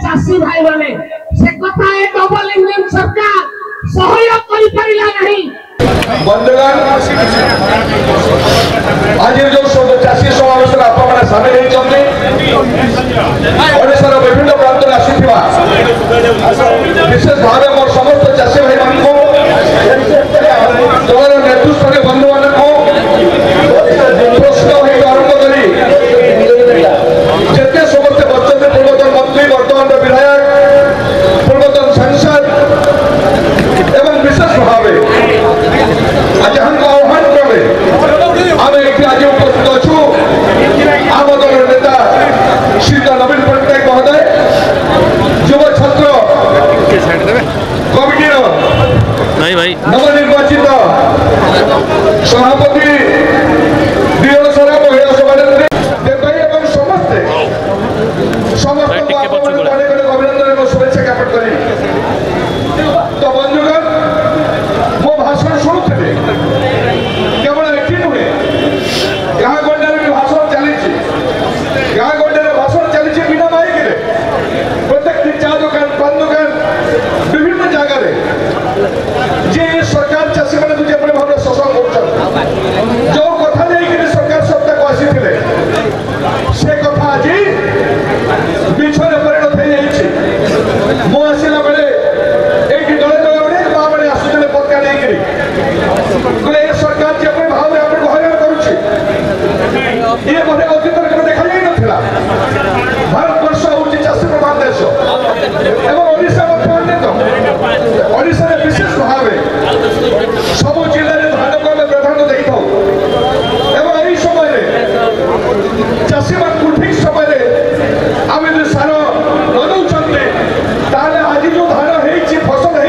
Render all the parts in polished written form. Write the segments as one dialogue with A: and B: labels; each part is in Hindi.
A: चाषी भाई माने से कथा ए डबल इंजन सरकार सहयोग करि परिला नहीं।
B: बंधुगण आज जो सब चाषी समावेश आपने सामिल होती ओडिशार विभिन्न प्रांत आसीथिबा विशेष भाव मोर समस्त चाषी भाई मान दलर नेतृत्व बंधु मान आरंभ करी जिते समस्ते बच्चे पूर्वतन मंत्री वर्तमान विधायक पूर्वतन सांसद एवं विशेष भाव आज आह्वान क्रमे आम ये आज उपस्थित अच्छु आम दल नेता श्री नवीन पट्टनायक महोदय युव छात्र कमिटी नवनिर्वाचित सभापति दियोसरा महिला सभानेत्री देवभाई एवं समस्ते समस्त अभिनंदन और शुभेच्छा ज्ञापन करी। तो बंधुगण मो भाषण शुणुले केवल एटी नुहे गाँ गंडार भी भाषण चली गाँ गंडार भाषण चली बिना माइक प्रत्येक चा दुकान पान दुकान विभिन्न जगार जे सरकार चाषी मैंने जो भाव शोषण कर जो कथा नहीं सरकार सत्ता को आसी से कथा आज मिछरे परिणत हो आसला बेले ये दले दले अनेक माँ मैंने आसुले पक्का नहीं सरकार जो भाव में आपको हईराण करुच्छे ये बोधे अतीत देखा जा ना भारत वर्ष हूँ चाषी प्रधान देश एवं ओडिशा अन्यतम ओडिशा विशेष भाव सब जिले में धान को आम प्राधान्य दे था एवं यही समय चाषी मान ठीक समय आम जो सार न दौरान ताले आज जो धान हो फसल हो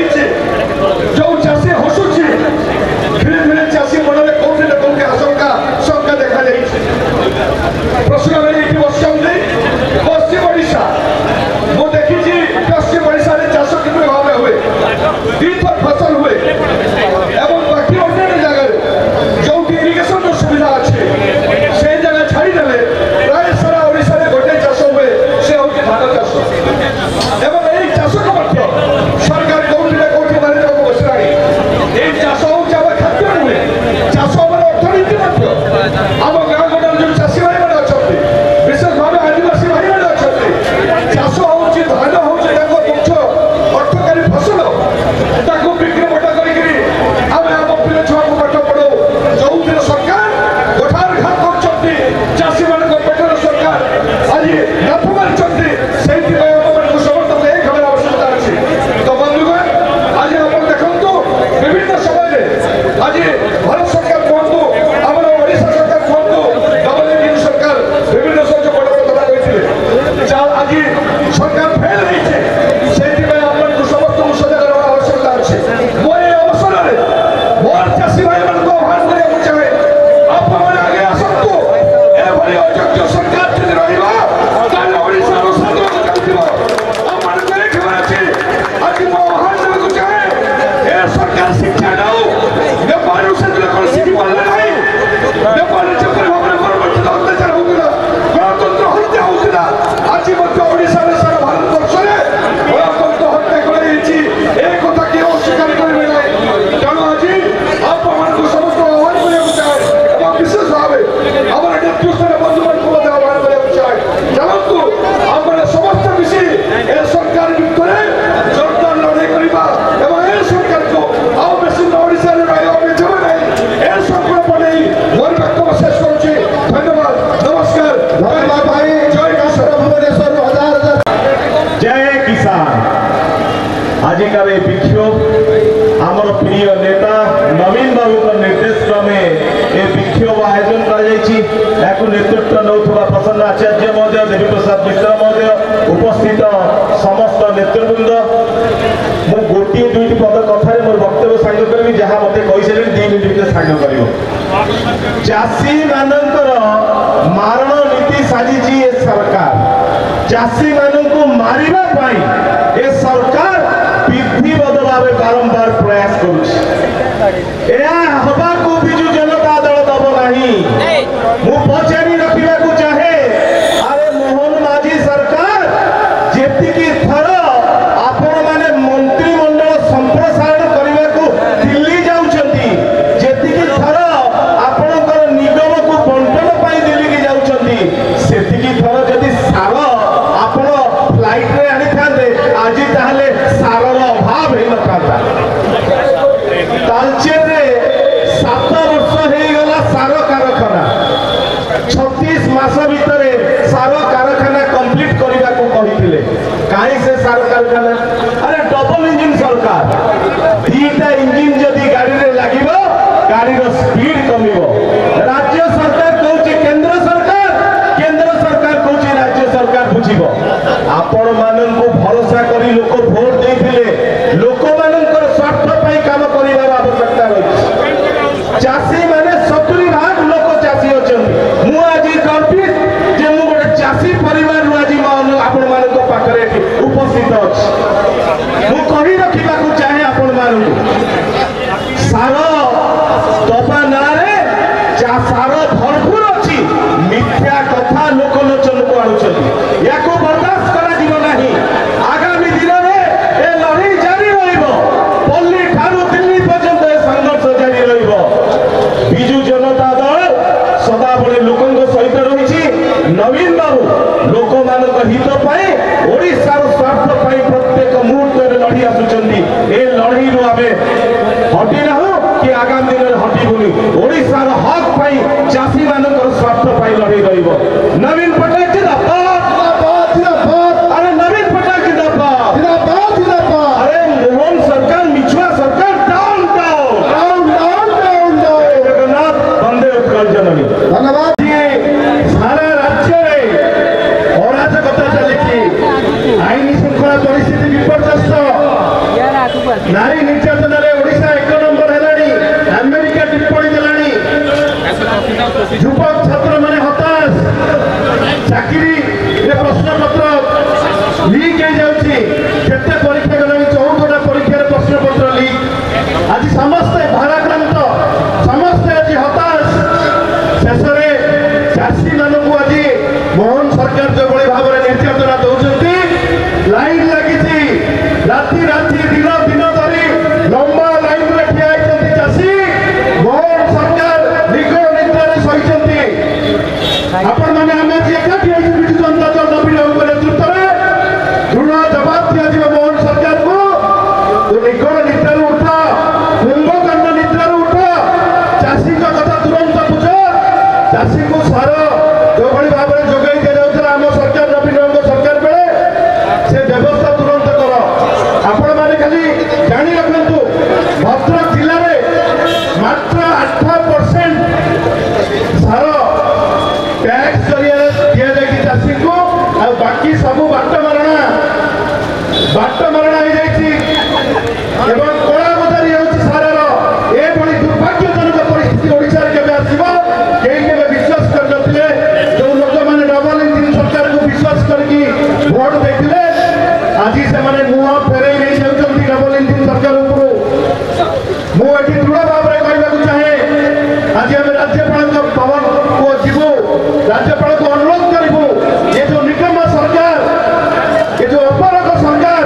B: जो चाषी हसुची धीरे धीरे चाषी मन में कौन ना कौन आशंका शंका देखा प्रश्न ये बसुँच पश्चिम ओडिशा मुझे देखी पश्चिम ओडिशा चाष कि भाव हुए दुईथर फसल हुए एवं बाकी अन्य जगह जो इरिगेशन सुविधा अच्छे से जगह छाड़देले प्राय सारा ओडिशा गोटे चाष हुए से हूँ धान चाष एवं यही चाष को सरकार कौटी ना कौटी मारी बसला ये चाष हूँ आम खाद्य नुहे चाष आम अर्थनीति आम गाँ गंडार जो चाषी भाई मैंने अच्छा विशेष भाव आदिवासी भाई मैंने अच्छा चाष हूँ धान हूँ मुख्य अर्थकारी फसल बिक्री बटा करम पिला छुआ को पाठ पढ़ाऊ जो सरकार गोठार घात कर चाषी मान पेटर सरकार आज लाभ मारी से समर्थन एक हमारे आवश्यकता अच्छी। तो बंधुगण आज आप देखु विभिन्न समय आज भारत सरकार कहतु आम ओडिशा सरकार कहतु डबल इंजन सरकार विभिन्न सब बड़ बड़ कथा कही आज सरकार फेल होती समस्त सजग आवश्यकता अच्छी। मोर ये अवसर में मोर चाषी भाई मान आह्वान करने चाहे आप आगे आसतु एभली अयोग्य सरकार जब रहा आज मो आह्वान देवाक चाहे ए सरकार शिक्षा नौ नेपाल से शिखी पारे ना नेपाल जब भाव में परवर्तित अत्याचार होता गणतंत्र हत्या होता आज ओडिशा सारा भारत वर्ष में गणतंत्र हत्या कर कथा किए अस्वीकार करेंगे ना तेणु आज आप समस्त आह्वान करने चाहे विशेष भाव आम नेतृत्व बंधु मान आह्वान करने चाहे चलतु आम समस्त मिसी ए सरकार विरुद्ध जोरदार लड़ाई करवा ए सरकार को आउ बेसी ओडिशा जब नहीं ए संकल्प नहीं मोर वक्तव्य शेष करुच्ची। धन्यवाद नमस्कार भाई जय किसान भुवनेश्वर हजार
C: जय किसान। आज का विक्षोभ आमर प्रिय नेता नवीन बाबू का निर्देश क्रमे ये विक्षोभ आयोजन कर नेतृत्व नौथुवा प्रसन्न आचार्य महोदय देवी प्रसाद मिश्र महोदय उपस्थित समस्त नेतृवृंद मु गोटे दुईट पद कथार मोर वक्तव्य सांग करी जहाँ मत कही सारे 2 मिनिट सांग कर चाषी मानकर मारण नीति साजिची ए सरकार चाषी मानू मारवा ए सरकार विधिवत भाव बारंबार प्रयास करवा विजु जनता दल दब ना पचारि रखा चाहे अरे मोहन माझी सरकार जी कहीं से सरकार अरे डबल इंजिन सरकार दीटा इंजिन जदि गाड़ी रे लागिबो गाड़ी रो स्पीड कमिबो राज्य सरकार कहूची केंद्र सरकार कहूची राज्य सरकार बुझिबो आपण मानन को भरोसा करी लोक वोट देथिले लोक माननकर स्वार्थ पई काम करिवार आवश्यकता रही चासी माने 70% लोक चासी अछन मु आज कॉन्फिडेंस जे मु गोटे चासी परिवार रु आज आपण मानन को पाखरे उपस्थित अछि मु कहि रखिबा को चाहे आपण मानन सारा दफा नारे सार भरपूर अच्छी मिथ्या कथा लोकलोचन को आणुछथि याको बर्दाश्त करा दिबो नाही आगामी दिन में ए लड़ाई जारी रहिबो पल्ली ठारू दिल्ली पर्यंत ए संघर्ष जारी रहिबो बिजू जनता दल सदाबळे लोकंक सहित रहिछि नवीन बाबू लोक मानक हित पाए ओडिसा रो स्वार्थ पाए प्रत्येक मुहूर्त रे लड़ी आसुचंदी ए लड़ी रो आबे हटि ना कि आगामी दिन हटिबुनी ओडिसा रो हक पाई चासी मानकर स्वार्थ पाई लड़ी रहिबो नवीन पटनायक जिंदाबाद अरे नवीन पटनायक जिंदाबाद अरे मोहन सरकार मिछुआ सरकार डाउन जगन्नाथ वंदे उत्कल जननी
D: धन्यवाद
C: सारा राज्य रे अराजकता चलिछि आईन शृंखला परिस्थिति विपर्यस्त नारी निर्यातन ओडिशा 1 नंबर हेलानी अमेरिका टिप्पणी देलानी युवक छात्र माने हताश चाकरी रे प्रश्न पत्र लीक हो जाउछि केते परीक्षा गलानी 14टा परीक्षा रे प्रश्न पत्र लीक आज समस्त भाराक्रांत समस्त आज हताश शेषरे चाषी मानकु आज मोहन सरकार जो बड़ी भाव में निर्यातना दौरान लाइन लगी राति दिन धरी लंबा लाइन में ठिया होती चाषी मोहन सरकार निगम निद्रा सही आपण मैंने आम एकाठी विजु जनता दल नवीन बाबू नेतृत्व में दृढ़ जवाब दिया मोहन सरकार को निगम निद्रा उठ कुंभकर्ण निद्रा उठ चाषी कथा तुरंत बुझ चाषी को सार जो भाव में जोगाई दि जाऊला आम सरकार नवीन बाबू सरकार बेले से व्यवस्था तुरंत कर आपण मैंने खाली जानी रखु भद्रक जिले में मात्र 8% सार टैक्स जरिए दि जाए चाषी को आ बाकी सब बाट मारणा हो जाए कला बजारी सारार ये दुर्भाग्यजनक परिस्थिति ओडिशा केवे आसो कहीं विश्वास कर जो लोक मैंने डबल इंजिन सरकार को विश्वास करके भोट देते आज से मुह फेर नहीं जाऊँगी डबल इंजिन सरकार मुझे दृढ़ भाव में कहना चाहे आज आम राज्यपाल भवन को जीवु राज्यपाल को अनुरोध करूँ ये जो निकम्मा सरकार ये जो अपरक सरकार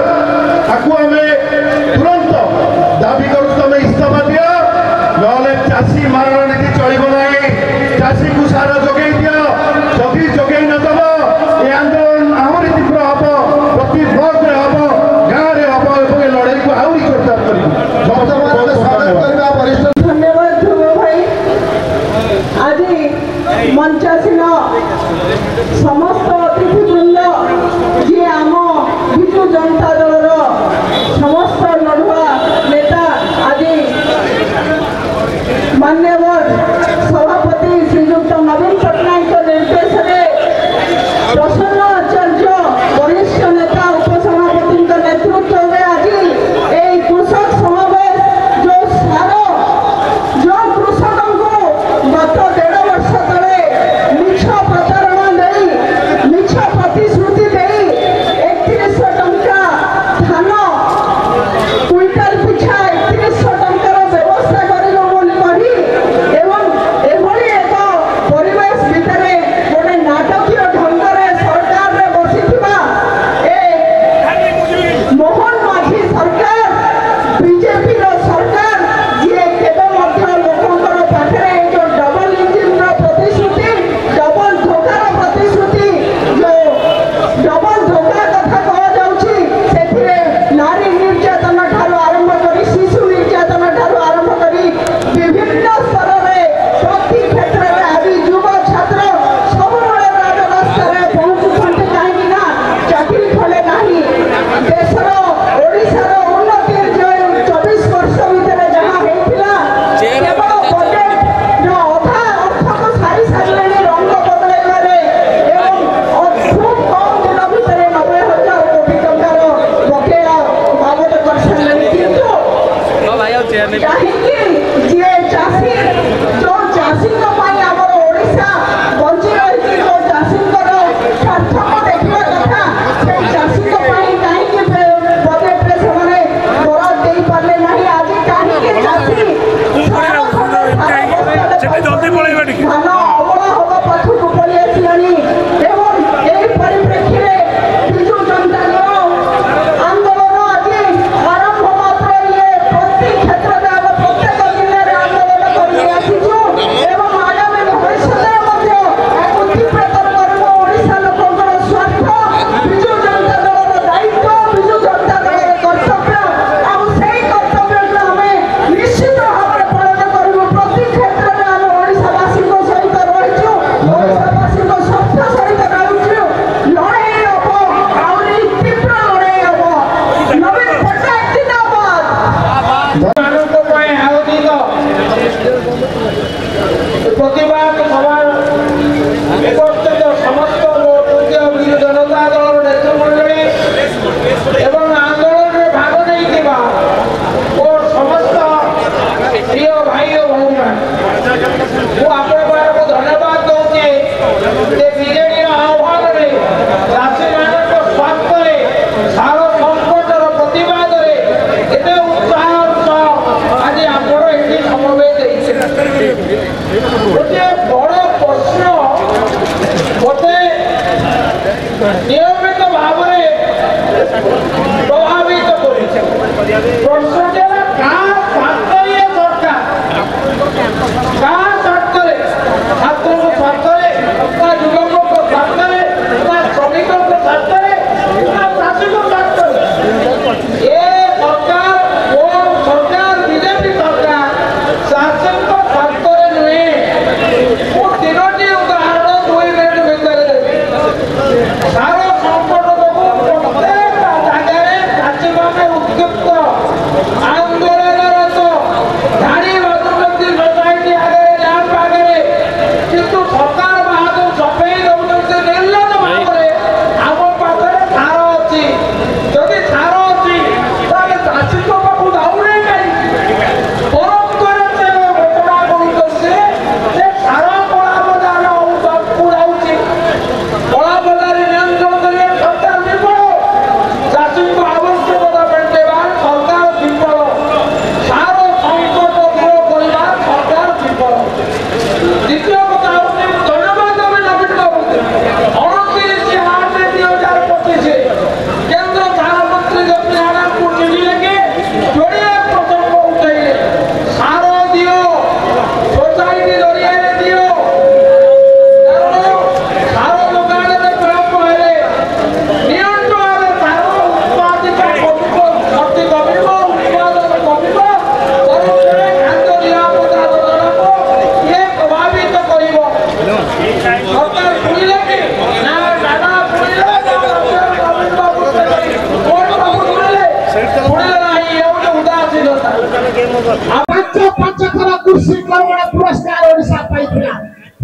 A: ପାଞ୍ଚ ଥର କୃଷି କର୍ମଣ ପୁରସ୍କାର ଓଡ଼ିଶା ପାଇଥିଲା।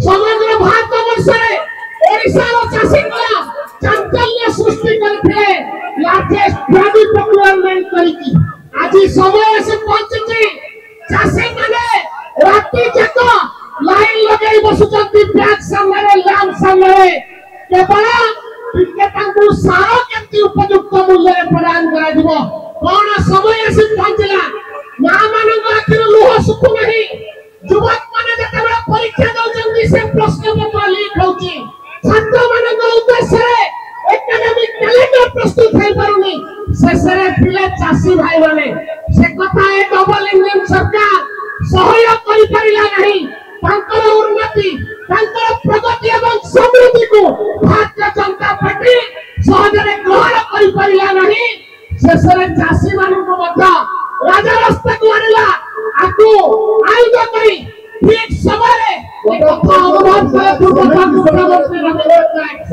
A: ସମଗ୍ର ଭାରତ ବର୍ଷରେ ଓଡ଼ିଶାର ଚାଷୀଙ୍କର ଚାଞ୍ଚଲ୍ୟ ସୃଷ୍ଟି କରିଥିଲେ ଲାର୍ଜେଷ୍ଟ ଭ୍ୟାଲୁ ପ୍ରକ୍ୟୁରମେଣ୍ଟ କରିକି। ଆଜି ସମୟ ଆସି ପହଞ୍ଚିଛି, ଚାଷୀମାନେ ରାତି ଯାକ ଲାଇନ ଲଗେଇ ବସୁଛନ୍ତି ବ୍ୟାଙ୍କ ସାମ୍ନାରେ, ଲ୍ୟାମ୍ପ ସାମ୍ନାରେ, କେବଳ ତାଙ୍କୁ ସାର କେମିତି ଉପଯୁକ୍ତ ମୂଲ୍ୟରେ ପ୍ରଦାନ କରାଯିବ। କଣ ସମୟ ଆସି ପହଞ୍ଚିଲା, ମା ମାନଙ୍କ ଆଖିରୁ ଲୁହ ଶୁଖୁନାହିଁ। ଯୁବକ ମାନେ ଯେତେବେଳେ ପରୀକ୍ଷା ଦଉଛନ୍ତି ସେ ପ୍ରଶ୍ନ ପତ୍ର ଲିକ୍ ହଉଛି। ଛାତ୍ର ମାନଙ୍କ ଉଦ୍ଦେଶ୍ୟରେ ଏକାଡେମିକ କ୍ୟାଲେଣ୍ଡର ପ୍ରସ୍ତୁତ ହେଇପାରୁନି। ଶେଷରେ ଥିଲେ ଚାଷୀ ଭାଇ ମାନେ। ସେ କଥା ଏ ଡବଲ ଇଞ୍ଜିନ ସରକାର ସହ୍ୟ କରିପାରିଲା ନାହିଁ। ତାଙ୍କର ଉନ୍ନତି, ତାଙ୍କର ପ୍ରଗତି ଏବଂ ସମୃଦ୍ଧିକୁ ଭାରତୀୟ ଜନତା ପାର୍ଟି ସହଜରେ ଗ୍ରହଣ କରିପାରିଲା ନାହିଁ। ଶେଷରେ ଚାଷୀ ମାନଙ୍କୁ ମଧ୍ୟ ରାଜରାସ୍ତାକୁ ଆଣିଲା। ଆକୁ ଆୟୁଧ କରି ଠିକ ସମୟରେ କଥା ଅନୁଭବ କଲେ ପୂର୍ବତନ ମୁଖ୍ୟମନ୍ତ୍ରୀ ନବୀନ ପଟ୍ଟନାୟକ।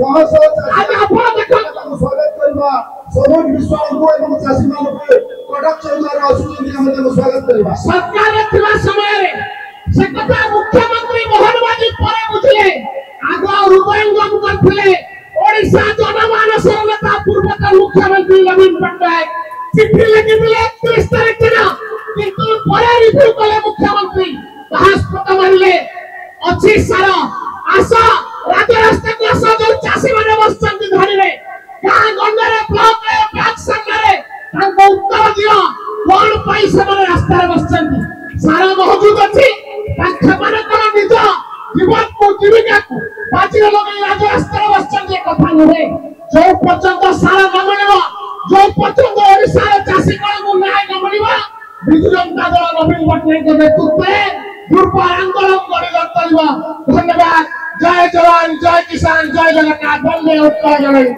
A: ଆଜି ଆପଣ ଦେଖନ୍ତୁ
D: ସ୍ୱାଗତ କରିବା ସମଗ୍ର ବିଶ୍ୱାସକୁ ଏବଂ ଚାଷୀମାନଙ୍କୁ କଟକ ଚୌଦ୍ୱାର ଆସୁଛନ୍ତି, ଆମେ ତାଙ୍କୁ ସ୍ୱାଗତ କରିବା।
A: ସରକାରରେ ଥିବା ସମୟରେ ସେ କଥା ମୁଖ୍ୟମନ୍ତ୍ରୀ ମୋହନ ମାଝୀ ପରେ ବୁଝିଲେ। ଆଗ ହୃଦୟଙ୍ଗମ କରିଥିଲେ ଓଡ଼ିଶା ଜନମାନସର ନେତା ପୂର୍ବତନ ମୁଖ୍ୟମନ୍ତ୍ରୀ ନବୀନ ପଟ୍ଟନାୟକ। ଚିଠି ଲେଖିଥିଲେ 31 ତାରିଖ ଦିନ, କିନ୍ତୁ ପରେ ରିଭ୍ୟୁ କଲେ ମୁଖ୍ୟମନ୍ତ୍ରୀ। ବାହାସ୍ପଦ ମାରିଲେ ଅଛି ସାର, ଆସ ରାଜରାସ୍ତାକୁ ଆସ, ଯୋଉ ଚାଷୀ ମାନେ ବସିଛନ୍ତି ଧାଡ଼ିରେ, ଗାଁ ଗଣ୍ଡରେ, ବ୍ଲକରେ, ବ୍ୟାଙ୍କ ସାମ୍ନାରେ, ତାଙ୍କୁ ଉତ୍ତର ଦିଅ କଣ ପାଇଁ ସେମାନେ ରାସ୍ତାରେ ବସିଛନ୍ତି। ସାର ମହଜୁଦ ଅଛି, ସେମାନଙ୍କର ନିଜ ଜୀବନକୁ ଜୀବିକାକୁ ବାଜିରେ ଲଗେଇ ରାଜରାସ୍ତାରେ ବସିଛନ୍ତି। କଥା ନୁହେଁ, ଯୋଉ ପର୍ଯ୍ୟନ୍ତ ସାର ନ ମିଳିବ, ଯୋଉ ପର୍ଯ୍ୟନ୍ତ ଓଡ଼ିଶାର ଚାଷୀ କଳକୁ ନ୍ୟାୟ ନ ମିଳିବ, ବିଜୁ ଜନତା ଦଳ ନବୀନ ପଟ୍ଟନାୟକଙ୍କ ନେତୃତ୍ୱରେ ଦୁର୍ବଳ ଆନ୍ଦୋଳନ କରିବ। ଧନ୍ୟବାଦ। ଜୟ ଜବାନ, ଜୟ କିଷାନ, ଜୟ ଜଗନ୍ନାଥ। ବନ୍ଦେ ଉତ୍କଳ ଜନନୀ।